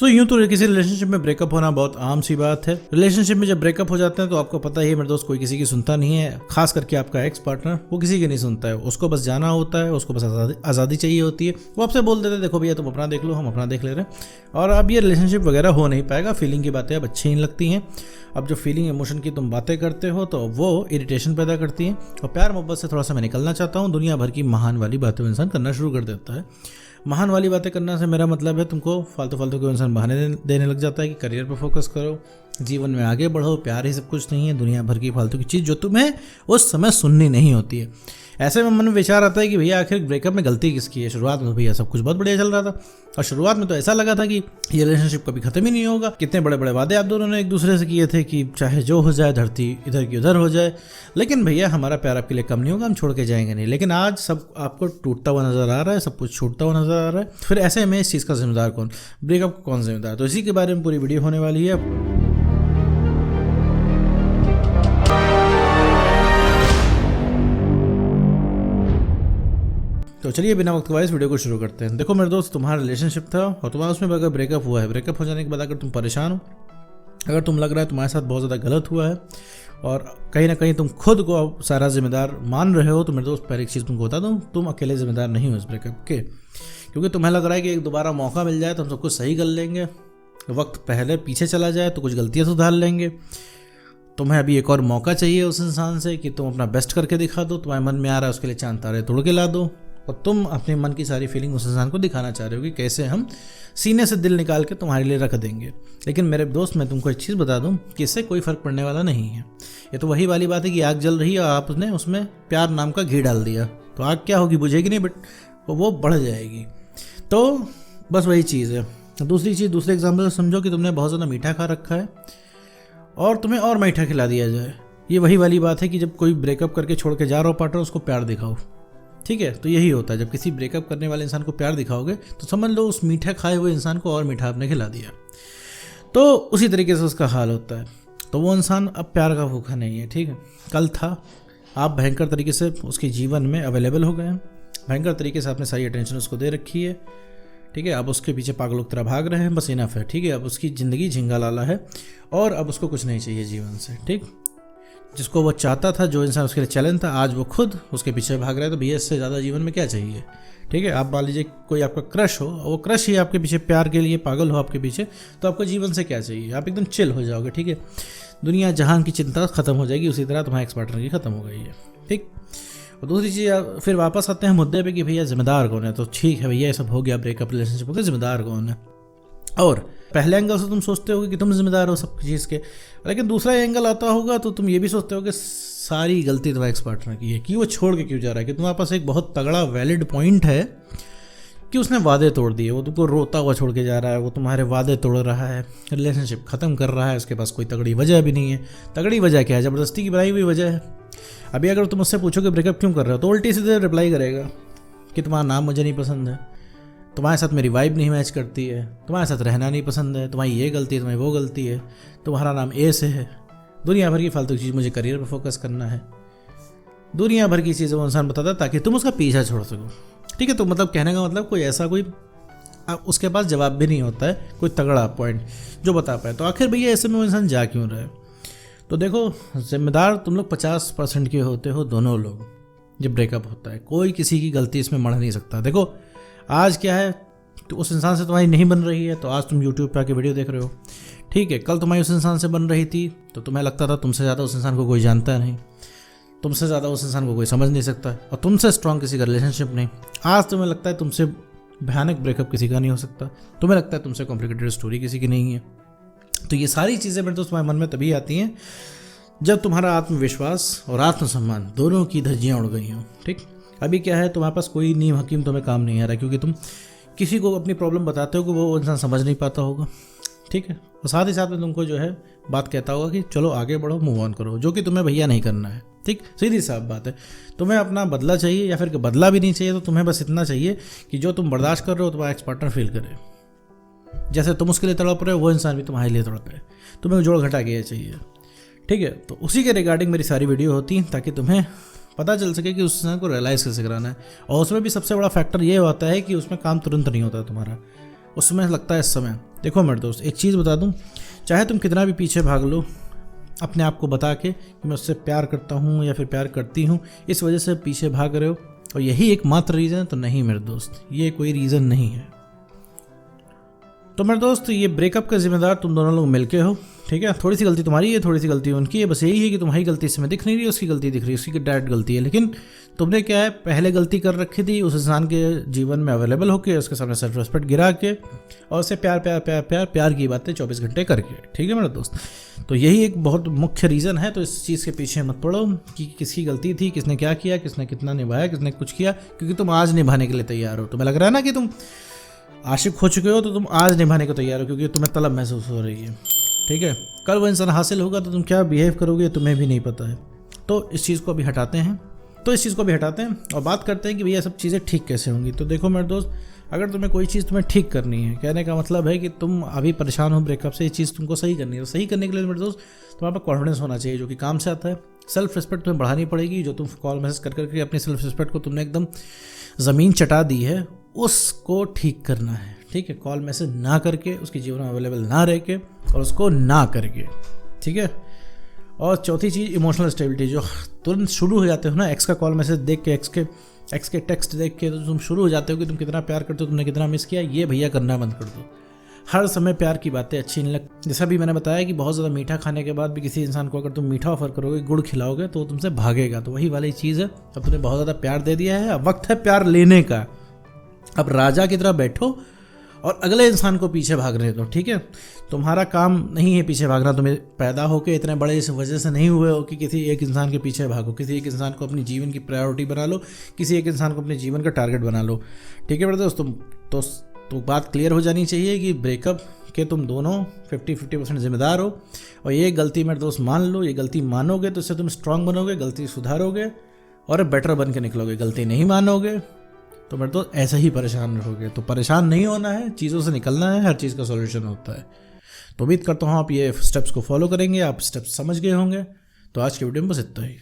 तो यूं तो किसी रिलेशनशिप में ब्रेकअप होना बहुत आम सी बात है। रिलेशनशिप में जब ब्रेकअप हो जाते हैं तो आपको पता ही है मेरे दोस्त, कोई किसी की सुनता नहीं है। खास करके आपका एक्स पार्टनर, वो किसी की नहीं सुनता है। उसको बस जाना होता है, उसको बस आज़ादी चाहिए होती है। वो आपसे बोल देते हैं देखो भैया तुम अपना देख लो, हम अपना देख ले रहे हैं। और अब ये रिलेशनशिप वगैरह हो नहीं पाएगा। फीलिंग की बातें अब अच्छी नहीं लगती हैं। अब जो फीलिंग इमोशन की तुम बातें करते हो तो वो इरिटेशन पैदा करती हैं। और प्यार मोहब्बत से थोड़ा सा मैं निकलना चाहता हूँ। दुनिया भर की महान वाली बातें इंसान करना शुरू कर देता है। महान वाली बातें करना से मेरा मतलब है तुमको फालतू फालतू के इंसान बहाने देने लग जाता है कि करियर पर फोकस करो, जीवन में आगे बढ़ो, प्यार ही सब कुछ नहीं है। दुनिया भर की फालतू की चीज़ जो तुम्हें उस समय सुननी नहीं होती है। ऐसे में मन में विचार आता है कि भैया आखिर ब्रेकअप में गलती किसकी है। शुरुआत में भैया सब कुछ बहुत बढ़िया चल रहा था और शुरुआत में तो ऐसा लगा था कि ये रिलेशनशिप कभी खत्म ही नहीं होगा। कितने बड़े बड़े वादे आप दोनों ने एक दूसरे से किए थे कि चाहे जो हो जाए, धरती इधर की उधर हो जाए, लेकिन भैया हमारा प्यार आपके लिए कम नहीं होगा, हम छोड़ के जाएंगे नहीं। लेकिन आज सब आपको टूटता हुआ नजर आ रहा है, सब कुछ छूटता हुआ नजर आ रहा है। फिर ऐसे में इस चीज़ का जिम्मेदार कौन, ब्रेकअप का कौन जिम्मेदार? तो इसी के बारे में पूरी वीडियो होने वाली है। तो चलिए बिना वक्त गवाए इस वीडियो को शुरू करते हैं। देखो मेरे दोस्त, तुम्हारा रिलेशनशिप था और तुम्हारा उसमें अगर ब्रेकअप हुआ है, ब्रेकअप हो जाने के बाद अगर तुम परेशान हो, अगर तुम लग रहा है तुम्हारे साथ बहुत ज़्यादा गलत हुआ है और कहीं ना कहीं तुम खुद को सारा जिम्मेदार मान रहे हो, तो मेरे दोस्त पहले एक चीज़ तुमको बता दूँ, तुम अकेले जिम्मेदार नहीं हो इस ब्रेकअप के। क्योंकि तुम्हें लग रहा है कि एक दोबारा मौका मिल जाए तो हम सब कुछ सही कर लेंगे, वक्त पहले पीछे चला जाए तो कुछ गलतियाँ सुधार लेंगे। तुम्हें अभी एक और मौका चाहिए उस इंसान से कि तुम अपना बेस्ट करके दिखा दो। तुम्हारे मन में आ रहा है उसके लिए चांद तारे तोड़ के ला दो और तुम अपने मन की सारी फीलिंग उस इंसान को दिखाना चाह रहे हो कि कैसे हम सीने से दिल निकाल के तुम्हारे लिए रख देंगे। लेकिन मेरे दोस्त, मैं तुमको एक चीज़ बता दूं कि इससे कोई फ़र्क पड़ने वाला नहीं है। ये तो वही वाली बात है कि आग जल रही है और आपने उसमें प्यार नाम का घी डाल दिया, तो आग क्या होगी, बुझेगी नहीं, बट वो बढ़ जाएगी। तो बस वही चीज़ है। दूसरी चीज़, दूसरे एग्जाम्पल समझो कि तुमने बहुत ज़्यादा मीठा खा रखा है और तुम्हें और मीठा खिला दिया जाए। ये वही वाली बात है कि जब कोई ब्रेकअप करके छोड़ के जा रहा हो पार्टनर, उसको प्यार दिखाओ। ठीक है, तो यही होता है। जब किसी ब्रेकअप करने वाले इंसान को प्यार दिखाओगे तो समझ लो उस मीठा खाए हुए इंसान को और मीठा आपने खिला दिया। तो उसी तरीके से उसका हाल होता है। तो वो इंसान अब प्यार का भूखा नहीं है। ठीक है, कल था, आप भयंकर तरीके से उसके जीवन में अवेलेबल हो गए हैं, भयंकर तरीके से आपने सारी अटेंशन उसको दे रखी है। ठीक है, अब उसके पीछे पागलों की तरह भाग रहे हैं, बस इनफ है। ठीक है, अब उसकी ज़िंदगी झिंगा लाला है और अब उसको कुछ नहीं चाहिए जीवन से। ठीक, जिसको वो चाहता था, जो इंसान उसके लिए चैलेंज था, आज वो खुद उसके पीछे भाग रहा है। तो भैया इससे ज़्यादा जीवन में क्या चाहिए। ठीक है, आप मान लीजिए कोई आपका क्रश हो, वो क्रश ही आपके पीछे प्यार के लिए पागल हो आपके पीछे, तो आपको जीवन से क्या चाहिए, आप एकदम चिल हो जाओगे। ठीक है, दुनिया जहान की चिंता खत्म हो जाएगी, उसी तरह तुम्हारे एक्स पार्टनर की खत्म हो गई है। ठीक, और दूसरी चीज़, फिर वापस आते हैं मुद्दे पे कि भैया जिम्मेदार कौन है। तो ठीक है भैया, ये सब हो गया, ब्रेकअप रिलेशनशिप हो गया, जिम्मेदार कौन है। और पहले एंगल से तुम सोचते हो कि तुम जिम्मेदार हो सब चीज़ के, लेकिन दूसरा एंगल आता होगा तो तुम ये भी सोचते हो कि सारी गलती तुम्हारे एक्स पार्टनर की है कि वो छोड़ के क्यों जा रहा है। कि तुम्हारे पास एक बहुत तगड़ा वैलिड पॉइंट है कि उसने वादे तोड़ दिए, वो तुमको रोता हुआ छोड़ के जा रहा है, वो तुम्हारे वादे तोड़ रहा है, रिलेशनशिप ख़त्म कर रहा है, उसके पास कोई तगड़ी वजह भी नहीं है। तगड़ी वजह क्या है, ज़बरदस्ती की बनाई हुई वजह है। अभी अगर तुम उससे पूछो कि ब्रेकअप क्यों कर रहे हो, तो उल्टी सीधे रिप्लाई करेगा कि तुम्हारा नाम मुझे नहीं पसंद है, तुम्हारे साथ मेरी वाइब नहीं मैच करती है, तुम्हारे साथ रहना नहीं पसंद है, तुम्हारी ये गलती है, तुम्हारी वो गलती है, तुम्हारा नाम ए से है, दुनिया भर की फालतू चीज़, मुझे करियर पर फोकस करना है, दुनिया भर की चीज़ें वो इंसान बताता है ताकि तुम उसका पीछा छोड़ सको। ठीक है, तो मतलब कहने का मतलब कोई ऐसा कोई उसके पास जवाब भी नहीं होता है, कोई तगड़ा पॉइंट जो बता पाए। तो आखिर भैया ऐसे में वो इंसान जा क्यों रहा है। तो देखो, जिम्मेदार तुम लोग 50% के होते हो, दोनों लोग। जब ब्रेकअप होता है कोई किसी की गलती इसमें मढ़ नहीं सकता। देखो आज क्या है, तो उस इंसान से तुम्हारी नहीं बन रही है तो आज तुम यूट्यूब पे आके वीडियो देख रहे हो। ठीक है, कल तुम्हारी उस इंसान से बन रही थी तो तुम्हें लगता था तुमसे ज़्यादा उस इंसान को कोई जानता नहीं, तुमसे ज़्यादा उस इंसान को कोई समझ नहीं सकता और तुमसे स्ट्रांग किसी का रिलेशनशिप नहीं। आज तुम्हें लगता है तुमसे भयानक ब्रेकअप किसी का नहीं हो सकता, तुम्हें लगता है तुमसे कॉम्प्लिकेटेड स्टोरी किसी की नहीं है। तो ये सारी चीज़ें मेरे दोस्त तुम्हारे मन में तभी आती हैं जब तुम्हारा आत्मविश्वास और आत्मसम्मान दोनों की धज्जियाँ उड़ गई हों। ठीक, अभी क्या है, तुम्हारे पास कोई नीम हकीम तुम्हें काम नहीं आ रहा क्योंकि तुम किसी को अपनी प्रॉब्लम बताते हो कि वो इंसान समझ नहीं पाता होगा। ठीक है, और साथ ही साथ में तुमको जो है बात कहता होगा कि चलो आगे बढ़ो, मूव ऑन करो, जो कि तुम्हें भैया नहीं करना है। ठीक, सीधी साफ बात है। तुम्हें अपना बदला चाहिए या फिर बदला भी नहीं चाहिए, तो तुम्हें बस इतना चाहिए कि जो तुम बर्दाश्त कर रहे हो तुम्हारा एक्स पार्टनर फील करे। जैसे तुम उसके लिए तड़प रहे हो, वो इंसान भी तुम्हारे लिए तड़प रहे, तुम्हें जोड़ घटा के चाहिए। ठीक है, तो उसी के रिगार्डिंग मेरी सारी वीडियो होती है ताकि तुम्हें पता चल सके कि उस इंसान को रियलाइज़ कैसे कराना है। और उसमें भी सबसे बड़ा फैक्टर ये होता है कि उसमें काम तुरंत नहीं होता तुम्हारा, उसमें लगता है इस समय। देखो मेरे दोस्त, एक चीज़ बता दूं, चाहे तुम कितना भी पीछे भाग लो अपने आप को बता के कि मैं उससे प्यार करता हूँ या फिर प्यार करती हूँ, इस वजह से पीछे भाग रहे हो और यही एकमात्र रीज़न है, तो नहीं मेरे दोस्त, ये कोई रीज़न नहीं है। तो मेरे दोस्त, ये ब्रेकअप का जिम्मेदार तुम दोनों लोग मिलके हो, ठीक है। थोड़ी सी गलती तुम्हारी है, थोड़ी सी गलती उनकी है, बस यही है कि तुम्हारी गलती इसमें दिख नहीं रही है, उसकी गलती दिख रही है, उसकी डायरेक्ट गलती है। लेकिन तुमने क्या है, पहले गलती कर रखी थी उस इंसान के जीवन में अवेलेबल होकर, उसके सामने सेल्फ रिस्पेक्ट गिरा के और उससे प्यार प्यार प्यार प्यार प्यार की बातें 24 घंटे करके, ठीक है मेरे दोस्त। तो यही एक बहुत मुख्य रीज़न है। तो इस चीज़ के पीछे मत पड़ो कि किसकी गलती थी, किसने क्या किया, किसने कितना निभाया, किसने कुछ किया, क्योंकि तुम आज निभाने के लिए तैयार हो। तुम्हें लग रहा है ना कि तुम आशिक हो चुके हो, तो तुम आज निभाने को तैयार हो क्योंकि तुम्हें तलब महसूस हो रही है, ठीक है। कल वो इंसान हासिल होगा तो तुम क्या बिहेव करोगे तुम्हें भी नहीं पता है। तो इस चीज़ को अभी हटाते हैं और बात करते हैं कि भैया सब चीज़ें ठीक कैसे होंगी। तो देखो मेरे दोस्त, अगर तुम्हें कोई चीज़ तुम्हें ठीक करनी है, कहने का मतलब है कि तुम अभी परेशान हो ब्रेकअप से, ये चीज़ तुमको सही करनी है। तो सही करने के लिए मेरे दोस्त तुम्हारे पास कॉन्फिडेंस होना चाहिए, जो कि काम से आता है। सेल्फ रिस्पेक्ट तुम्हें बढ़ानी पड़ेगी। जो तुम कॉल मैसेज कर करके अपनी सेल्फ रिस्पेक्ट को तुमने एकदम ज़मीन चटा दी है, उसको ठीक करना है, ठीक है। कॉल मैसेज ना करके, उसके जीवन में अवेलेबल ना रह के और उसको ना करके, ठीक है। और चौथी चीज़, इमोशनल स्टेबिलिटी। जो तुरंत शुरू हो जाते हो ना एक्स का कॉल मैसेज देख के, एक्स के टेक्स्ट देख के, तो तुम शुरू हो जाते हो कि तुम कितना प्यार करते हो, तुमने कितना मिस किया, ये भैया करना बंद कर दो। हर समय प्यार की बातें अच्छी नहीं लगती। जैसा भी मैंने बताया कि बहुत ज़्यादा मीठा खाने के बाद भी किसी इंसान को अगर तुम मीठा ऑफर करोगे, गुड़ खिलाओगे, तो तुमसे भागेगा। तो वही वाली चीज़ है। अब तुमने बहुत ज़्यादा प्यार दे दिया है, अब वक्त है प्यार लेने का। अब राजा की तरह बैठो और अगले इंसान को पीछे भागने दो, ठीक है। तुम्हारा काम नहीं है पीछे भागना। तुम्हें पैदा होकर इतने बड़े इस वजह से नहीं हुए हो कि किसी एक इंसान के पीछे भागो। किसी एक इंसान को अपनी जीवन की प्रायोरिटी बना लो, किसी एक इंसान को अपने जीवन का टारगेट बना लो, ठीक है मेरे दोस्त। तो बात क्लियर हो जानी चाहिए कि ब्रेकअप के तुम दोनों 50% जिम्मेदार हो। और ये गलती मेरे दोस्त मान लो, ये गलती मानोगे तो इससे तुम स्ट्रांग बनोगे, गलती सुधारोगे और बेटर बन के निकलोगे। गलती नहीं मानोगे तो मेरे तो ऐसे ही परेशान रहोगे। तो परेशान नहीं होना है, चीज़ों से निकलना है, हर चीज़ का सॉल्यूशन होता है। तो उम्मीद करता हूँ आप ये स्टेप्स को फॉलो करेंगे, आप स्टेप्स समझ गए होंगे। तो आज की वीडियो में बस इतना ही।